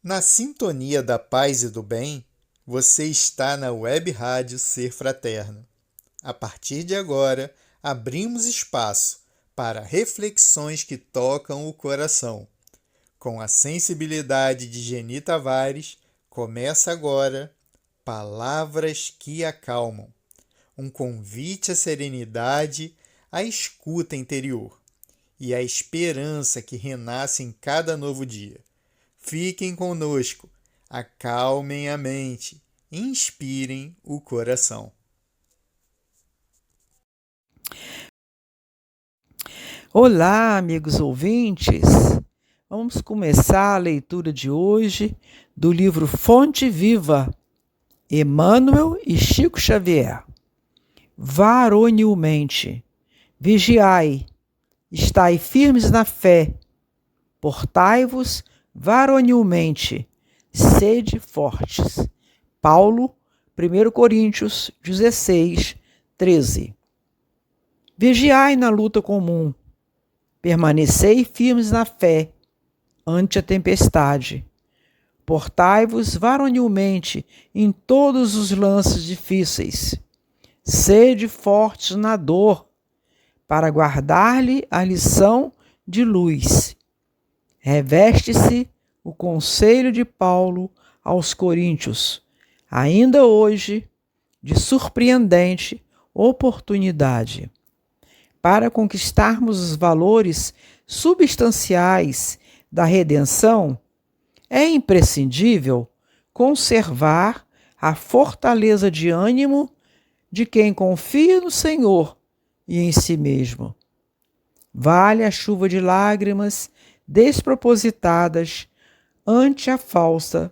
Na sintonia da paz e do bem, você está na Web Rádio Ser Fraterno. A partir de agora, abrimos espaço para reflexões que tocam o coração. Com a sensibilidade de Geni Tavares, começa agora Palavras que Acalmam. Um convite à serenidade, à escuta interior e à esperança que renasce em cada novo dia. Fiquem conosco, acalmem a mente, inspirem o coração. Olá, amigos ouvintes! Vamos começar a leitura de hoje do livro Fonte Viva, Emmanuel e Chico Xavier. Varonilmente, vigiai, estai firmes na fé, portai-vos varonilmente, sede fortes. Paulo, 1 Coríntios 16, 13. Vigiai na luta comum, permanecei firmes na fé, ante a tempestade. Portai-vos varonilmente em todos os lances difíceis. Sede fortes na dor, para guardar-lhe a lição de luz. Reveste-se o conselho de Paulo aos Coríntios, ainda hoje, de surpreendente oportunidade. Para conquistarmos os valores substanciais da redenção, é imprescindível conservar a fortaleza de ânimo de quem confia no Senhor e em si mesmo. Vale a chuva de lágrimas despropositadas ante a falta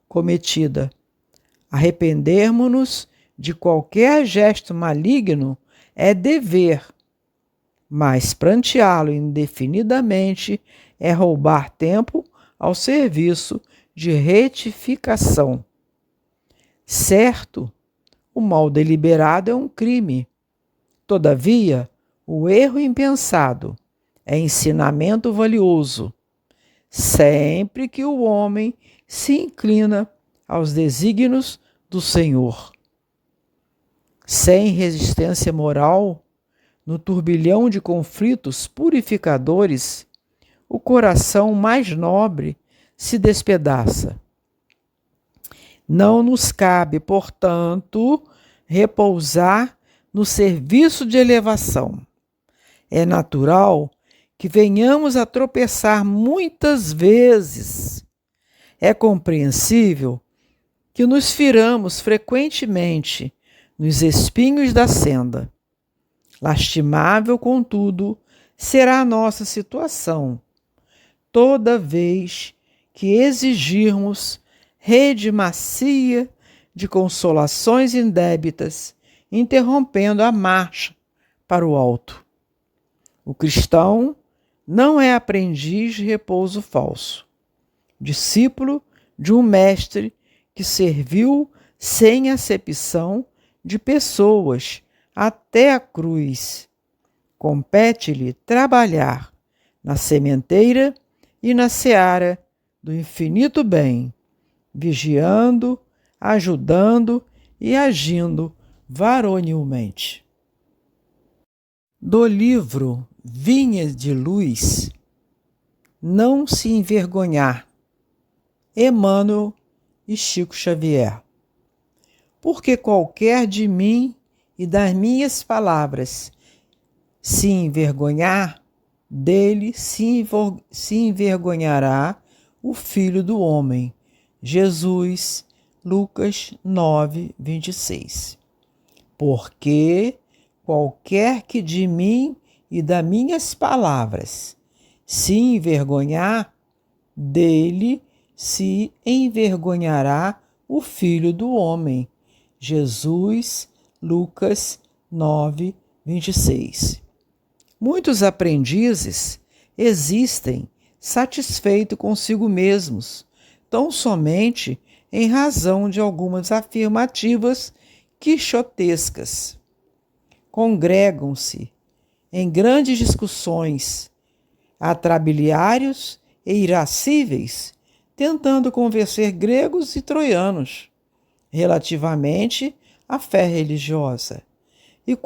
cometida. Arrependermos-nos de qualquer gesto maligno é dever, mas pranteá-lo indefinidamente é roubar tempo ao serviço de retificação. Certo, o mal deliberado é um crime. Todavia, o erro impensado é ensinamento valioso, sempre que o homem se inclina aos desígnios do Senhor. Sem resistência moral, no turbilhão de conflitos purificadores, o coração mais nobre se despedaça. Não nos cabe, portanto, repousar no serviço de elevação. É natural que venhamos a tropeçar muitas vezes. É compreensível que nos firamos frequentemente nos espinhos da senda. Lastimável, contudo, será a nossa situação toda vez que exigirmos rede macia de consolações indébitas, interrompendo a marcha para o alto. O cristão não é aprendiz de repouso falso, discípulo de um mestre que serviu sem acepção de pessoas até a cruz. Compete-lhe trabalhar na sementeira e na seara do infinito bem, vigiando, ajudando e agindo varonilmente. Do livro Vinhas de Luz, Não se envergonhar, Emmanuel e Chico Xavier. Porque qualquer de mim e das minhas palavras se envergonhar, dele se envergonhará o Filho do Homem. Jesus, Lucas 9, 26. Porque qualquer que de mim e das minhas palavras se envergonhar, dele se envergonhará o Filho do Homem. Jesus, Lucas 9, 26. Muitos aprendizes existem satisfeitos consigo mesmos, tão somente em razão de algumas afirmativas quixotescas. Congregam-se em grandes discussões, atrabiliários e irascíveis, tentando convencer gregos e troianos relativamente à fé religiosa. E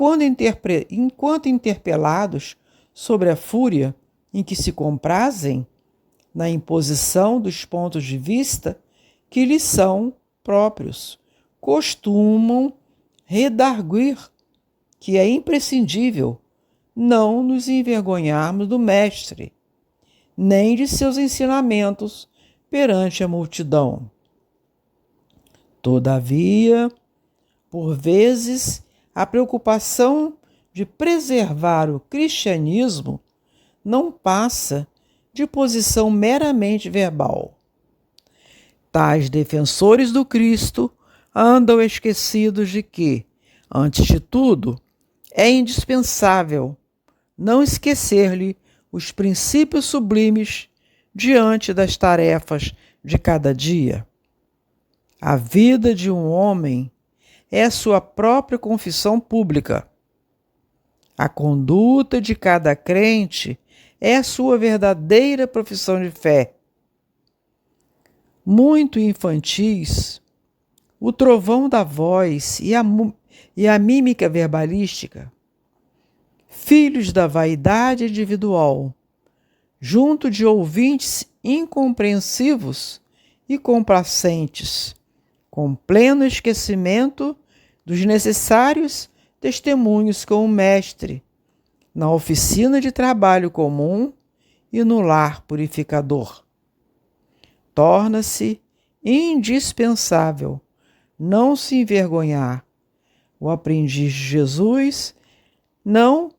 enquanto interpelados sobre a fúria em que se comprazem, na imposição dos pontos de vista que lhes são próprios, costumam redarguir que é imprescindível não nos envergonharmos do Mestre, nem de seus ensinamentos perante a multidão. Todavia, por vezes, a preocupação de preservar o cristianismo não passa de posição meramente verbal. Tais defensores do Cristo andam esquecidos de que, antes de tudo, é indispensável não esquecer-lhe os princípios sublimes diante das tarefas de cada dia. A vida de um homem é sua própria confissão pública. A conduta de cada crente é a sua verdadeira profissão de fé. Muito infantis, o trovão da voz e a mímica verbalística, filhos da vaidade individual, junto de ouvintes incompreensivos e complacentes, com pleno esquecimento dos necessários testemunhos com o Mestre, na oficina de trabalho comum e no lar purificador. Torna-se indispensável não se envergonhar o aprendiz de Jesus, não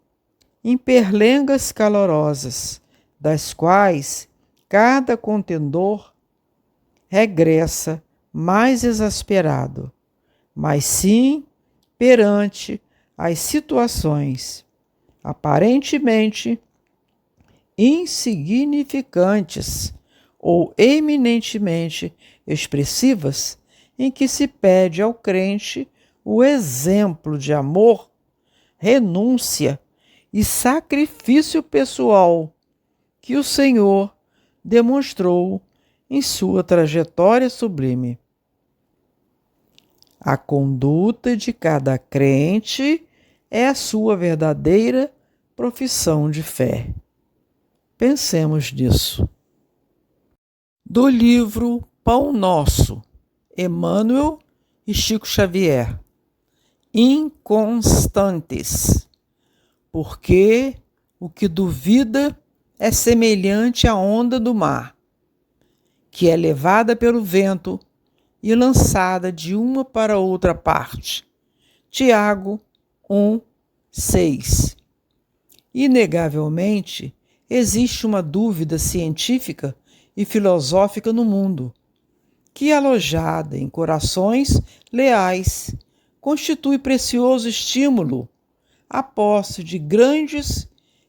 em perlengas calorosas, das quais cada contendor regressa mais exasperado, mas sim perante as situações aparentemente insignificantes ou eminentemente expressivas em que se pede ao crente o exemplo de amor, renúncia e sacrifício pessoal que o Senhor demonstrou em sua trajetória sublime. A conduta de cada crente é a sua verdadeira profissão de fé. Pensemos nisso. Do livro Pão Nosso, Emmanuel e Chico Xavier. Inconstantes. Porque o que duvida é semelhante à onda do mar, que é levada pelo vento e lançada de uma para outra parte. Tiago 1:6. Inegavelmente, existe uma dúvida científica e filosófica no mundo, que, alojada em corações leais, constitui precioso estímulo à posse de grandes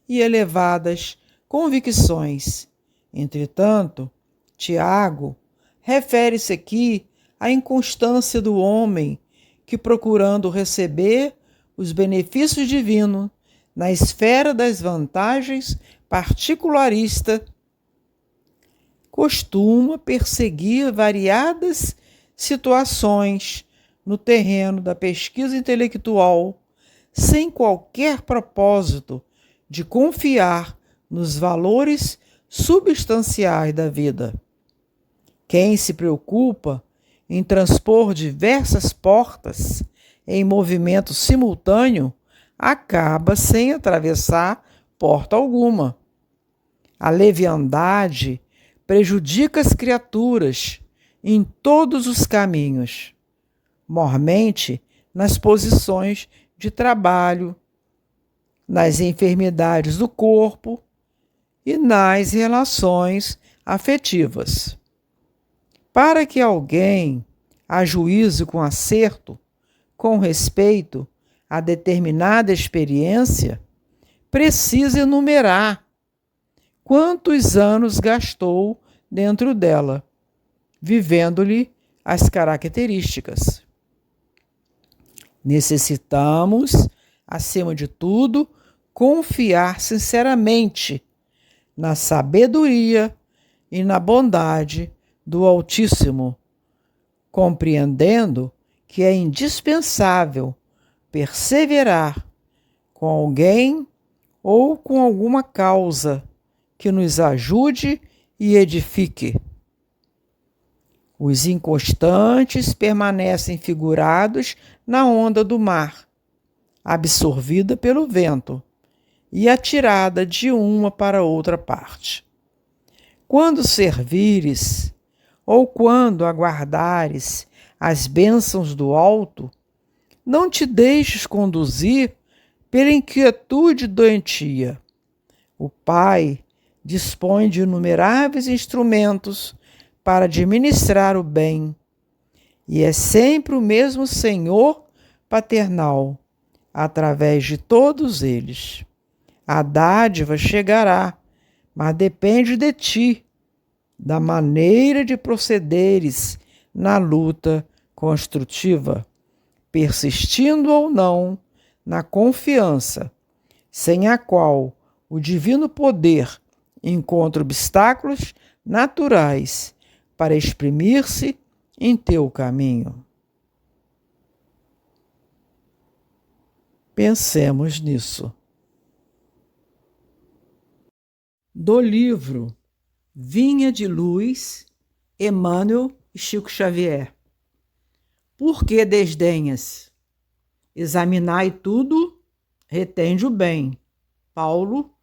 e elevadas convicções. Entretanto, Tiago refere-se aqui à inconstância do homem que, procurando receber os benefícios divinos na esfera das vantagens particularista, costuma perseguir variadas situações no terreno da pesquisa intelectual, sem qualquer propósito de confiar nos valores substanciais da vida. Quem se preocupa em transpor diversas portas em movimento simultâneo acaba sem atravessar porta alguma. A leviandade prejudica as criaturas em todos os caminhos, mormente nas posições de trabalho, nas enfermidades do corpo e nas relações afetivas. Para que alguém ajuíze com acerto, com respeito a determinada experiência, precisa enumerar quantos anos gastou dentro dela, vivendo-lhe as características. Necessitamos, acima de tudo, confiar sinceramente na sabedoria e na bondade do Altíssimo, compreendendo que é indispensável perseverar com alguém ou com alguma causa que nos ajude e edifique. Os inconstantes permanecem figurados na onda do mar, absorvida pelo vento e atirada de uma para outra parte. Quando servires, ou quando aguardares as bênçãos do alto, não te deixes conduzir pela inquietude doentia. O Pai dispõe de inumeráveis instrumentos para administrar o bem, e é sempre o mesmo Senhor paternal, através de todos eles. A dádiva chegará, mas depende de ti, da maneira de procederes na luta construtiva, persistindo ou não na confiança, sem a qual o divino poder encontra obstáculos naturais para exprimir-se em teu caminho. Pensemos nisso. Do livro Vinha de Luz, Emmanuel e Chico Xavier. Por que desdenhas? Examinai tudo, retende o bem. Paulo,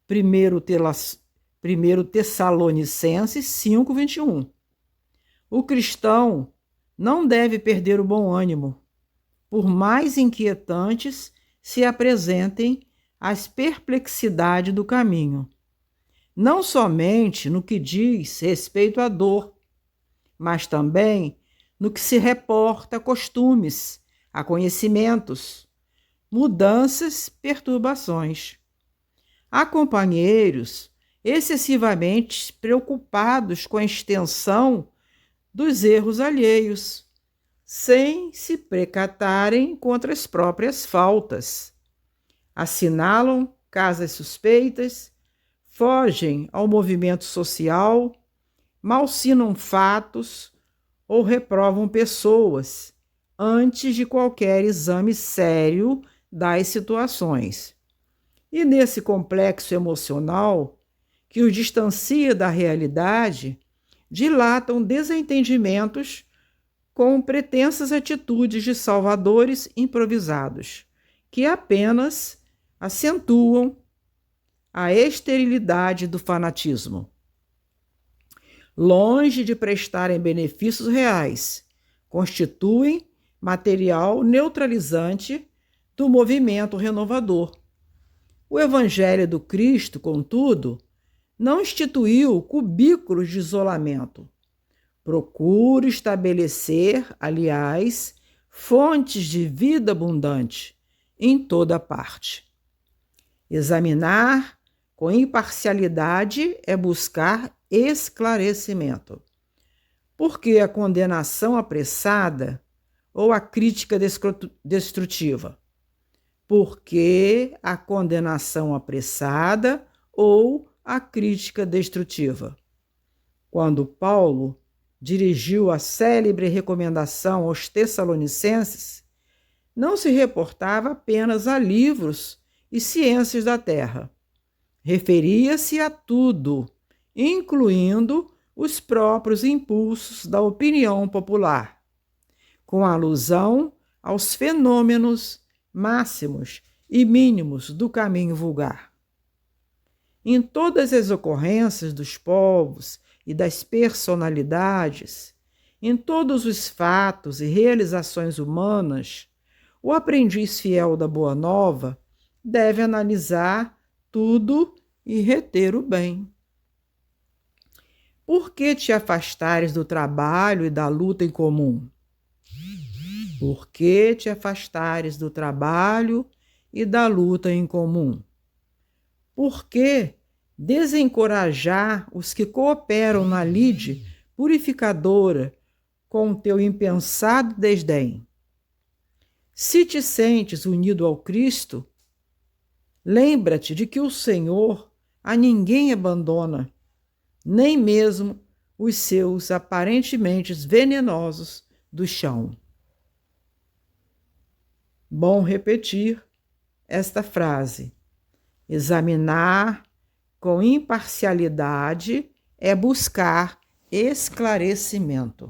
1 Tessalonicenses 5:21. O cristão não deve perder o bom ânimo, por mais inquietantes se apresentem as perplexidades do caminho. Não somente no que diz respeito à dor, mas também no que se reporta a costumes, a conhecimentos, mudanças, perturbações. Há companheiros excessivamente preocupados com a extensão dos erros alheios, sem se precatarem contra as próprias faltas. Assinalam causas suspeitas, fogem ao movimento social, malsinam fatos ou reprovam pessoas antes de qualquer exame sério das situações. E nesse complexo emocional que os distancia da realidade, dilatam desentendimentos com pretensas atitudes de salvadores improvisados, que apenas acentuam a esterilidade do fanatismo. Longe de prestarem benefícios reais, constituem material neutralizante do movimento renovador. O Evangelho do Cristo, contudo, não instituiu cubículos de isolamento. Procura estabelecer, aliás, fontes de vida abundante em toda parte. Examinar com imparcialidade é buscar esclarecimento. Por que a condenação apressada ou a crítica destrutiva? Por que a condenação apressada ou a crítica destrutiva? Quando Paulo dirigiu a célebre recomendação aos Tessalonicenses, não se reportava apenas a livros e ciências da terra. Referia-se a tudo, incluindo os próprios impulsos da opinião popular, com alusão aos fenômenos máximos e mínimos do caminho vulgar. Em todas as ocorrências dos povos e das personalidades, em todos os fatos e realizações humanas, o aprendiz fiel da Boa Nova deve analisar tudo e reter o bem. Por que te afastares do trabalho e da luta em comum? Por que te afastares do trabalho e da luta em comum? Por que desencorajar os que cooperam na lide purificadora com o teu impensado desdém? Se te sentes unido ao Cristo, lembra-te de que o Senhor a ninguém abandona, nem mesmo os seus aparentemente venenosos do chão. Bom repetir esta frase. Examinar com imparcialidade é buscar esclarecimento.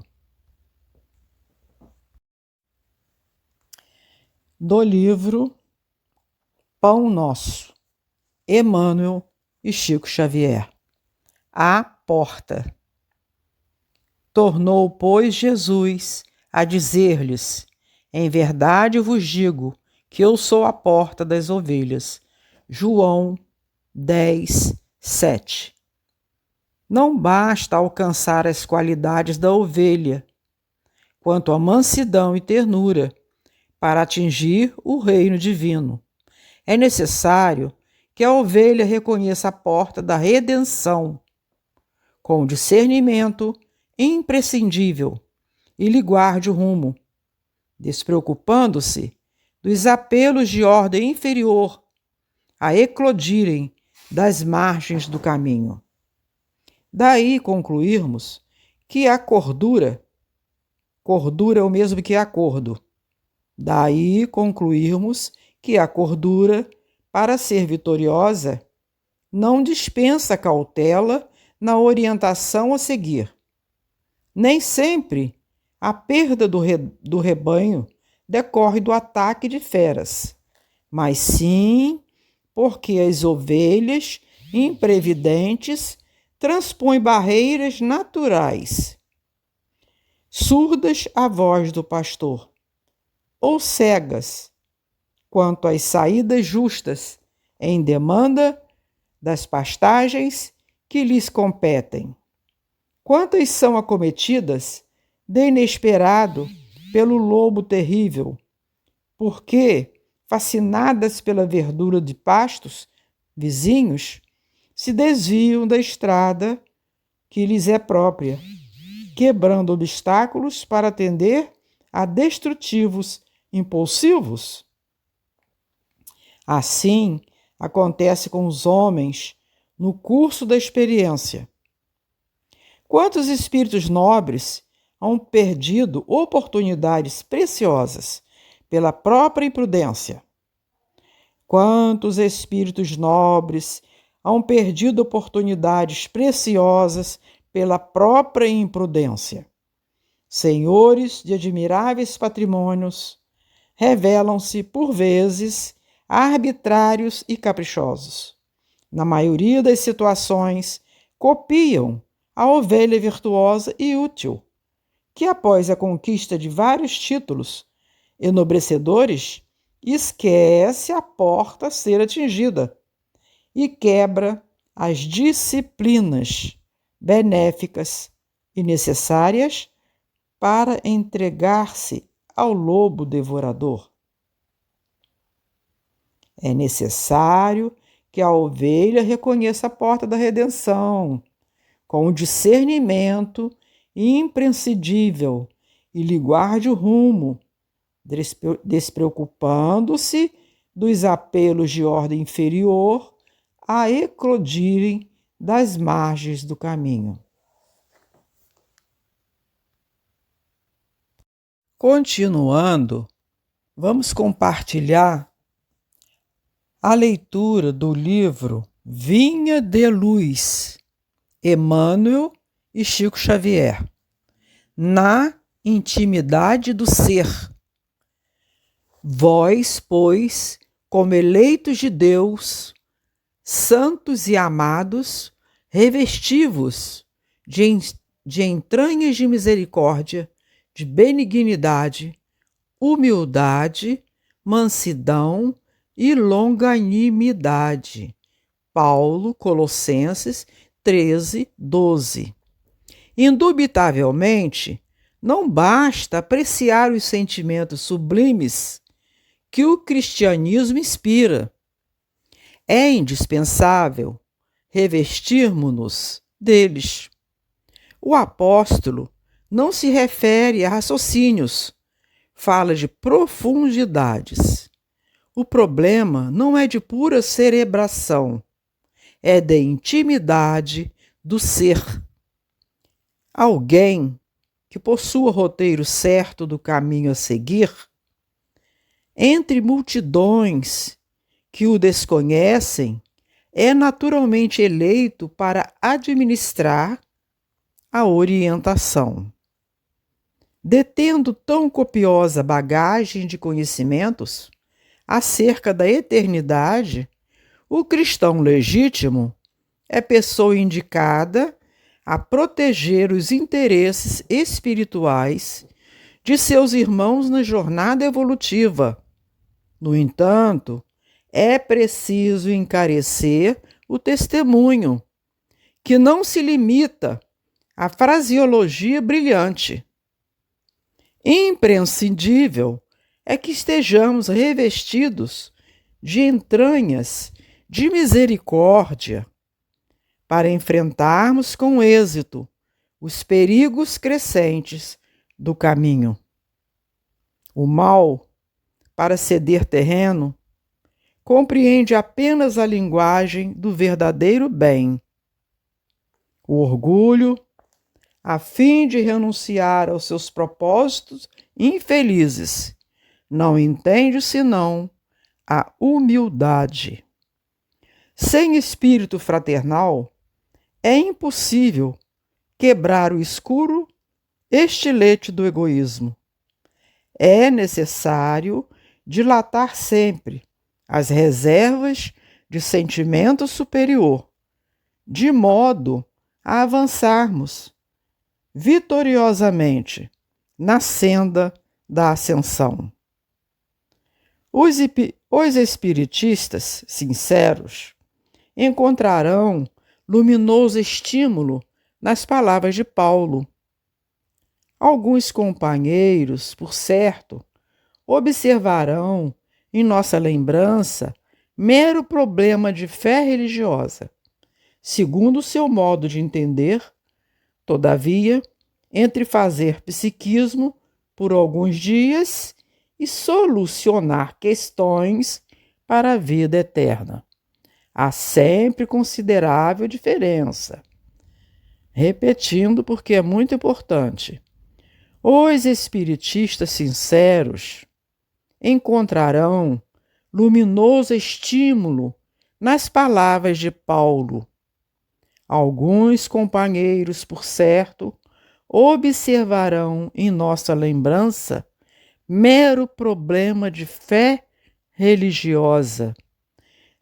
Do livro Pão Nosso, Emmanuel e Chico Xavier. A porta. Tornou, pois, Jesus a dizer-lhes: em verdade vos digo que eu sou a porta das ovelhas. João 10, 7. Não basta alcançar as qualidades da ovelha, quanto a mansidão e ternura, para atingir o reino divino. É necessário que a ovelha reconheça a porta da redenção, com discernimento imprescindível, e lhe guarde o rumo, despreocupando-se dos apelos de ordem inferior a eclodirem das margens do caminho. Daí concluirmos que a cordura é o mesmo que acordo. Daí concluirmos que a cordura, para ser vitoriosa, não dispensa cautela na orientação a seguir. Nem sempre a perda do rebanho decorre do ataque de feras, mas sim porque as ovelhas imprevidentes transpõem barreiras naturais, surdas à voz do pastor, ou cegas quanto às saídas justas em demanda das pastagens que lhes competem. Quantas são acometidas de inesperado pelo lobo terrível, porque, fascinadas pela verdura de pastos vizinhos, se desviam da estrada que lhes é própria, quebrando obstáculos para atender a destrutivos impulsivos? Assim acontece com os homens no curso da experiência. Quantos espíritos nobres hão perdido oportunidades preciosas pela própria imprudência? Quantos espíritos nobres hão perdido oportunidades preciosas pela própria imprudência? Senhores de admiráveis patrimônios, revelam-se, por vezes, arbitrários e caprichosos. Na maioria das situações, copiam a ovelha virtuosa e útil, que após a conquista de vários títulos enobrecedores, esquece a porta a ser atingida e quebra as disciplinas benéficas e necessárias para entregar-se ao lobo devorador. É necessário que a ovelha reconheça a porta da redenção, com o discernimento imprescindível, e lhe guarde o rumo, despreocupando-se dos apelos de ordem inferior a eclodirem das margens do caminho. Continuando, vamos compartilhar a leitura do livro Vinha de Luz, Emmanuel e Chico Xavier, na intimidade do ser. Vós, pois, como eleitos de Deus, santos e amados, revesti-vos de entranhas de misericórdia, de benignidade, humildade, mansidão e longanimidade. Paulo, Colossenses 13, 12. Indubitavelmente, não basta apreciar os sentimentos sublimes que o cristianismo inspira. É indispensável revestirmos-nos deles. O apóstolo não se refere a raciocínios, fala de profundidades. O problema não é de pura cerebração, é de intimidade do ser. Alguém que possua roteiro certo do caminho a seguir, entre multidões que o desconhecem, é naturalmente eleito para administrar a orientação. Detendo tão copiosa bagagem de conhecimentos acerca da eternidade, o cristão legítimo é pessoa indicada a proteger os interesses espirituais de seus irmãos na jornada evolutiva. No entanto, é preciso encarecer o testemunho, que não se limita à fraseologia brilhante. Imprescindível é que estejamos revestidos de entranhas de misericórdia para enfrentarmos com êxito os perigos crescentes do caminho. O mal, para ceder terreno, compreende apenas a linguagem do verdadeiro bem. O orgulho, a fim de renunciar aos seus propósitos infelizes, não entende senão a humildade. Sem espírito fraternal, é impossível quebrar o escuro estilete do egoísmo. É necessário dilatar sempre as reservas de sentimento superior, de modo a avançarmos vitoriosamente na senda da ascensão. Os espiritistas sinceros encontrarão luminoso estímulo nas palavras de Paulo. Alguns companheiros, por certo, observarão em nossa lembrança mero problema de fé religiosa. Segundo o seu modo de entender, todavia, entre fazer psiquismo por alguns dias e solucionar questões para a vida eterna, há sempre considerável diferença. Repetindo, porque é muito importante, os espiritistas sinceros encontrarão luminoso estímulo nas palavras de Paulo. Alguns companheiros, por certo, observarão em nossa lembrança mero problema de fé religiosa.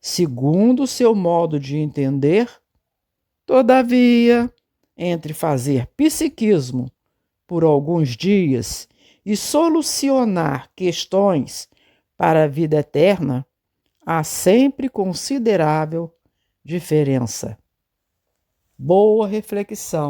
Segundo o seu modo de entender, todavia, entre fazer psiquismo por alguns dias e solucionar questões para a vida eterna, há sempre considerável diferença. Boa reflexão.